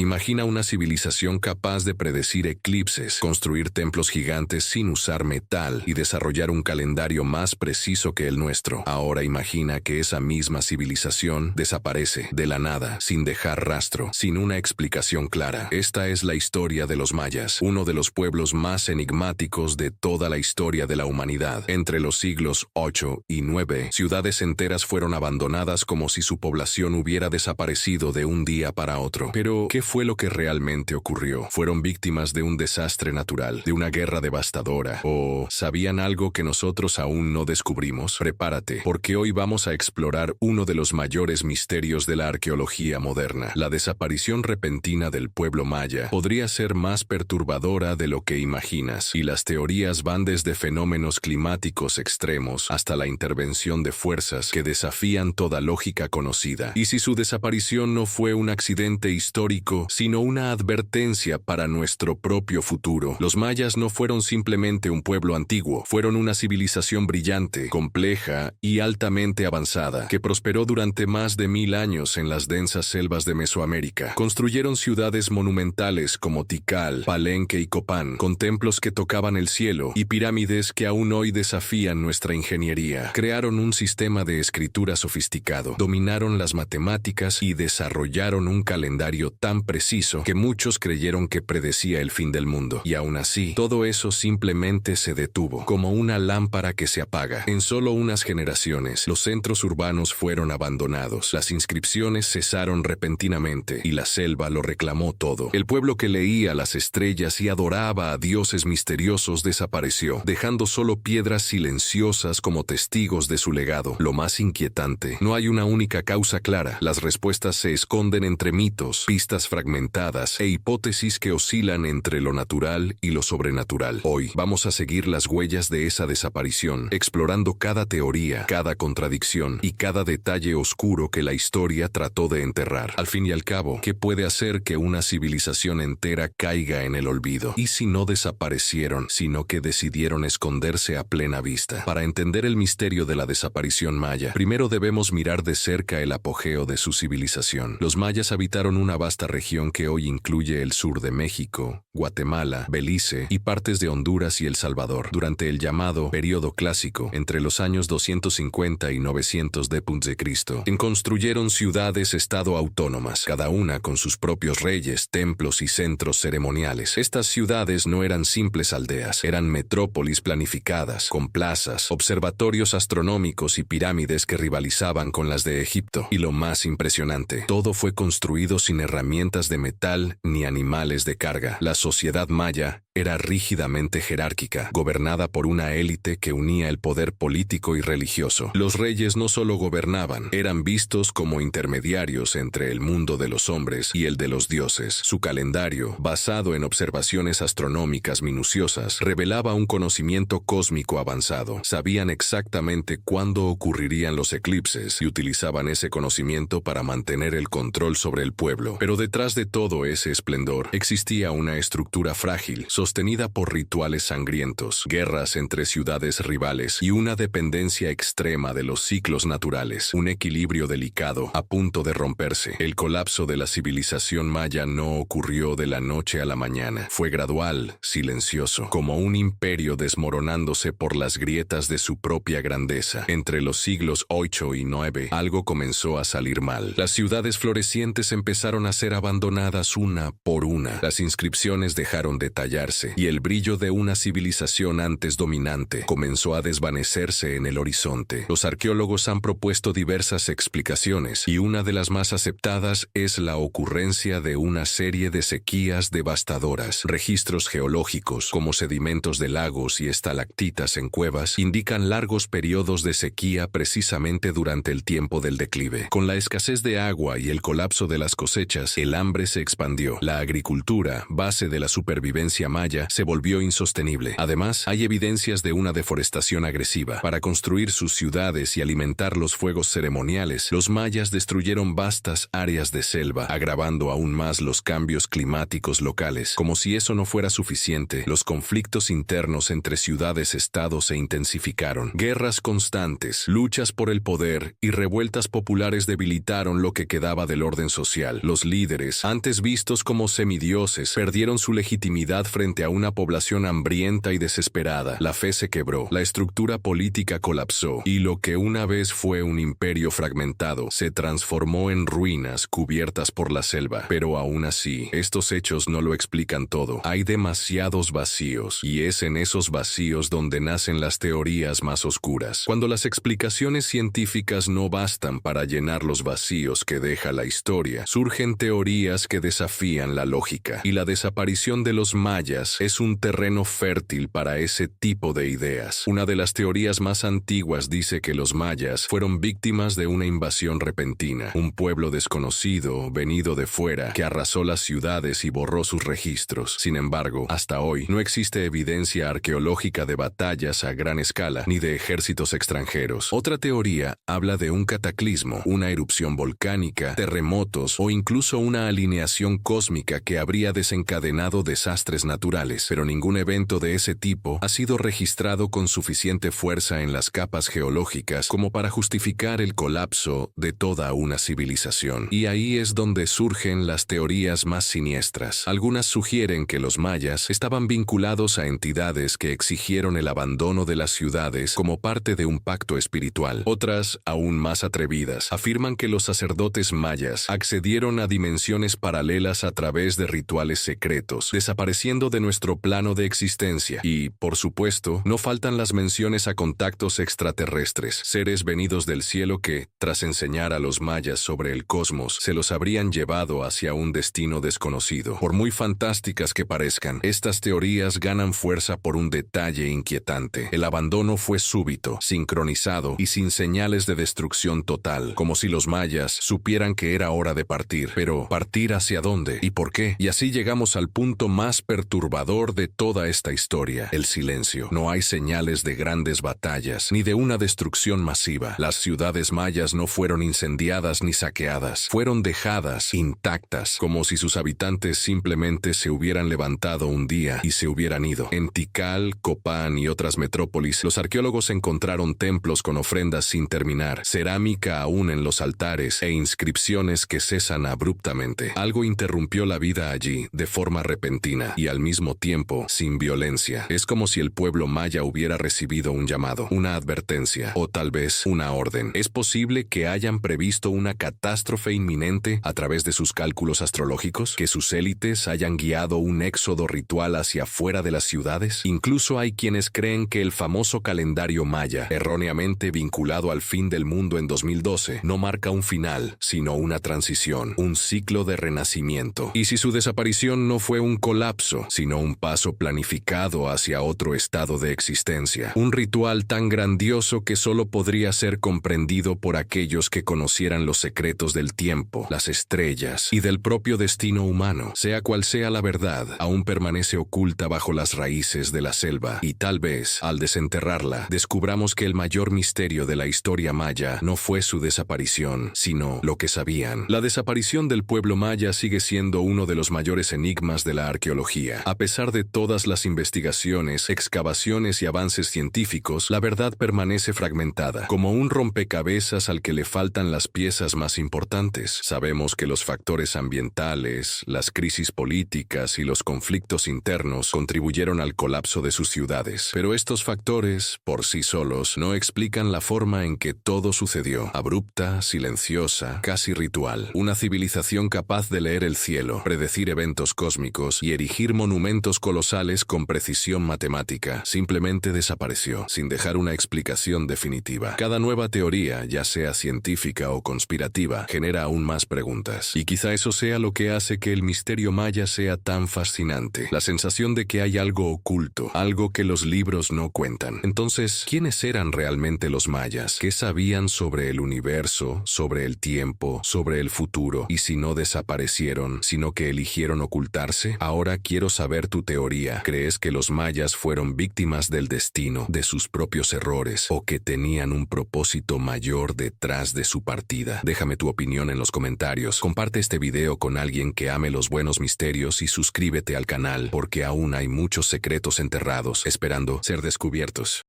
Imagina una civilización capaz de predecir eclipses, construir templos gigantes sin usar metal y desarrollar un calendario más preciso que el nuestro. Ahora imagina que esa misma civilización desaparece de la nada, sin dejar rastro, sin una explicación clara. Esta es la historia de los mayas, uno de los pueblos más enigmáticos de toda la historia de la humanidad. Entre los siglos 8 y 9, ciudades enteras fueron abandonadas como si su población hubiera desaparecido de un día para otro. Pero, ¿qué fue lo que realmente ocurrió? ¿Fueron víctimas de un desastre natural, de una guerra devastadora? ¿O sabían algo que nosotros aún no descubrimos? Prepárate, porque hoy vamos a explorar uno de los mayores misterios de la arqueología moderna. La desaparición repentina del pueblo maya podría ser más perturbadora de lo que imaginas, y las teorías van desde fenómenos climáticos extremos hasta la intervención de fuerzas que desafían toda lógica conocida. ¿Y si su desaparición no fue un accidente histórico, sino una advertencia para nuestro propio futuro? Los mayas no fueron simplemente un pueblo antiguo, fueron una civilización brillante, compleja y altamente avanzada, que prosperó durante más de 1000 años en las densas selvas de Mesoamérica. Construyeron ciudades monumentales como Tikal, Palenque y Copán, con templos que tocaban el cielo y pirámides que aún hoy desafían nuestra ingeniería. Crearon un sistema de escritura sofisticado, dominaron las matemáticas y desarrollaron un calendario tan preciso que muchos creyeron que predecía el fin del mundo. Y aún así, todo eso simplemente se detuvo, como una lámpara que se apaga. En solo unas generaciones, los centros urbanos fueron abandonados, las inscripciones cesaron repentinamente y la selva lo reclamó todo. El pueblo que leía las estrellas y adoraba a dioses misteriosos desapareció, dejando solo piedras silenciosas como testigos de su legado. Lo más inquietante, no hay una única causa clara. Las respuestas se esconden entre mitos, pistas fragmentadas e hipótesis que oscilan entre lo natural y lo sobrenatural. Hoy vamos a seguir las huellas de esa desaparición, explorando cada teoría, cada contradicción y cada detalle oscuro que la historia trató de enterrar. Al fin y al cabo, ¿qué puede hacer que una civilización entera caiga en el olvido? ¿Y si no desaparecieron, sino que decidieron esconderse a plena vista? Para entender el misterio de la desaparición maya, primero debemos mirar de cerca el apogeo de su civilización. Los mayas habitaron una vasta región que hoy incluye el sur de México, Guatemala, Belice y partes de Honduras y El Salvador. Durante el llamado Período Clásico, entre los años 250 y 900 d.C., construyeron ciudades-estado autónomas, cada una con sus propios reyes, templos y centros ceremoniales. Estas ciudades no eran simples aldeas, eran metrópolis planificadas, con plazas, observatorios astronómicos y pirámides que rivalizaban con las de Egipto. Y lo más impresionante, todo fue construido sin herramientas de metal ni animales de carga. La sociedad maya era rígidamente jerárquica, gobernada por una élite que unía el poder político y religioso. Los reyes no solo gobernaban, eran vistos como intermediarios entre el mundo de los hombres y el de los dioses. Su calendario, basado en observaciones astronómicas minuciosas, revelaba un conocimiento cósmico avanzado. Sabían exactamente cuándo ocurrirían los eclipses y utilizaban ese conocimiento para mantener el control sobre el pueblo. Pero detrás de todo ese esplendor existía una estructura frágil, sostenida por rituales sangrientos, guerras entre ciudades rivales y una dependencia extrema de los ciclos naturales, un equilibrio delicado a punto de romperse. El colapso de la civilización maya no ocurrió de la noche a la mañana. Fue gradual, silencioso, como un imperio desmoronándose por las grietas de su propia grandeza. Entre los siglos 8 y 9, algo comenzó a salir mal. Las ciudades florecientes empezaron a ser abandonadas una por una. Las inscripciones dejaron de tallarse y el brillo de una civilización antes dominante comenzó a desvanecerse en el horizonte. Los arqueólogos han propuesto diversas explicaciones y una de las más aceptadas es la ocurrencia de una serie de sequías devastadoras. Registros geológicos, como sedimentos de lagos y estalactitas en cuevas, indican largos periodos de sequía precisamente durante el tiempo del declive. Con la escasez de agua y el colapso de las cosechas, el hambre se expandió. La agricultura, base de la supervivencia maya, maya se volvió insostenible. Además, hay evidencias de una deforestación agresiva. Para construir sus ciudades y alimentar los fuegos ceremoniales, los mayas destruyeron vastas áreas de selva, agravando aún más los cambios climáticos locales. Como si eso no fuera suficiente, los conflictos internos entre ciudades-estado se intensificaron. Guerras constantes, luchas por el poder y revueltas populares debilitaron lo que quedaba del orden social. Los líderes, antes vistos como semidioses, perdieron su legitimidad frente a una población hambrienta y desesperada. La fe se quebró, la estructura política colapsó, y lo que una vez fue un imperio fragmentado se transformó en ruinas cubiertas por la selva. Pero aún así, estos hechos no lo explican todo. Hay demasiados vacíos, y es en esos vacíos donde nacen las teorías más oscuras. Cuando las explicaciones científicas no bastan para llenar los vacíos que deja la historia, surgen teorías que desafían la lógica, y la desaparición de los mayas es un terreno fértil para ese tipo de ideas. Una de las teorías más antiguas dice que los mayas fueron víctimas de una invasión repentina, un pueblo desconocido, venido de fuera, que arrasó las ciudades y borró sus registros. Sin embargo, hasta hoy no existe evidencia arqueológica de batallas a gran escala, ni de ejércitos extranjeros. Otra teoría habla de un cataclismo, una erupción volcánica, terremotos o incluso una alineación cósmica que habría desencadenado desastres naturales, pero ningún evento de ese tipo ha sido registrado con suficiente fuerza en las capas geológicas como para justificar el colapso de toda una civilización. Y ahí es donde surgen las teorías más siniestras. Algunas sugieren que los mayas estaban vinculados a entidades que exigieron el abandono de las ciudades como parte de un pacto espiritual. Otras, aún más atrevidas, afirman que los sacerdotes mayas accedieron a dimensiones paralelas a través de rituales secretos, desapareciendo de nuestro plano de existencia. Y, por supuesto, no faltan las menciones a contactos extraterrestres, seres venidos del cielo que, tras enseñar a los mayas sobre el cosmos, se los habrían llevado hacia un destino desconocido. Por muy fantásticas que parezcan, estas teorías ganan fuerza por un detalle inquietante. El abandono fue súbito, sincronizado y sin señales de destrucción total, como si los mayas supieran que era hora de partir. Pero, ¿partir hacia dónde? ¿Y por qué? Y así llegamos al punto más perturbador de toda esta historia: el silencio. No hay señales de grandes batallas, ni de una destrucción masiva. Las ciudades mayas no fueron incendiadas ni saqueadas, fueron dejadas intactas, como si sus habitantes simplemente se hubieran levantado un día y se hubieran ido. En Tikal, Copán y otras metrópolis, los arqueólogos encontraron templos con ofrendas sin terminar, cerámica aún en los altares e inscripciones que cesan abruptamente. Algo interrumpió la vida allí de forma repentina y al mismo tiempo sin violencia. Es como si el pueblo maya hubiera recibido un llamado, una advertencia o tal vez una orden. ¿Es posible que hayan previsto una catástrofe inminente a través de sus cálculos astrológicos? ¿Que sus élites hayan guiado un éxodo ritual hacia afuera de las ciudades? Incluso hay quienes creen que el famoso calendario maya, erróneamente vinculado al fin del mundo en 2012, no marca un final, sino una transición, un ciclo de renacimiento. Y si su desaparición no fue un colapso, sino un paso planificado hacia otro estado de existencia, un ritual tan grandioso que solo podría ser comprendido por aquellos que conocieran los secretos del tiempo, las estrellas y del propio destino humano. Sea cual sea la verdad, aún permanece oculta bajo las raíces de la selva, y tal vez, al desenterrarla, descubramos que el mayor misterio de la historia maya no fue su desaparición, sino lo que sabían. La desaparición del pueblo maya sigue siendo uno de los mayores enigmas de la arqueología. A pesar de todas las investigaciones, excavaciones y avances científicos, la verdad permanece fragmentada, como un rompecabezas al que le faltan las piezas más importantes. Sabemos que los factores ambientales, las crisis políticas y los conflictos internos contribuyeron al colapso de sus ciudades, pero estos factores, por sí solos, no explican la forma en que todo sucedió: abrupta, silenciosa, casi ritual. Una civilización capaz de leer el cielo, predecir eventos cósmicos y erigir monumentos colosales con precisión matemática, simplemente desapareció, sin dejar una explicación definitiva. Cada nueva teoría, ya sea científica o conspirativa, genera aún más preguntas. Y quizá eso sea lo que hace que el misterio maya sea tan fascinante: la sensación de que hay algo oculto, algo que los libros no cuentan. Entonces, ¿quiénes eran realmente los mayas? ¿Qué sabían sobre el universo, sobre el tiempo, sobre el futuro? Y si no desaparecieron, sino que eligieron ocultarse. Ahora quiero saber saber tu teoría. ¿Crees que los mayas fueron víctimas del destino, de sus propios errores, o que tenían un propósito mayor detrás de su partida? Déjame tu opinión en los comentarios. Comparte este video con alguien que ame los buenos misterios y suscríbete al canal, porque aún hay muchos secretos enterrados esperando ser descubiertos.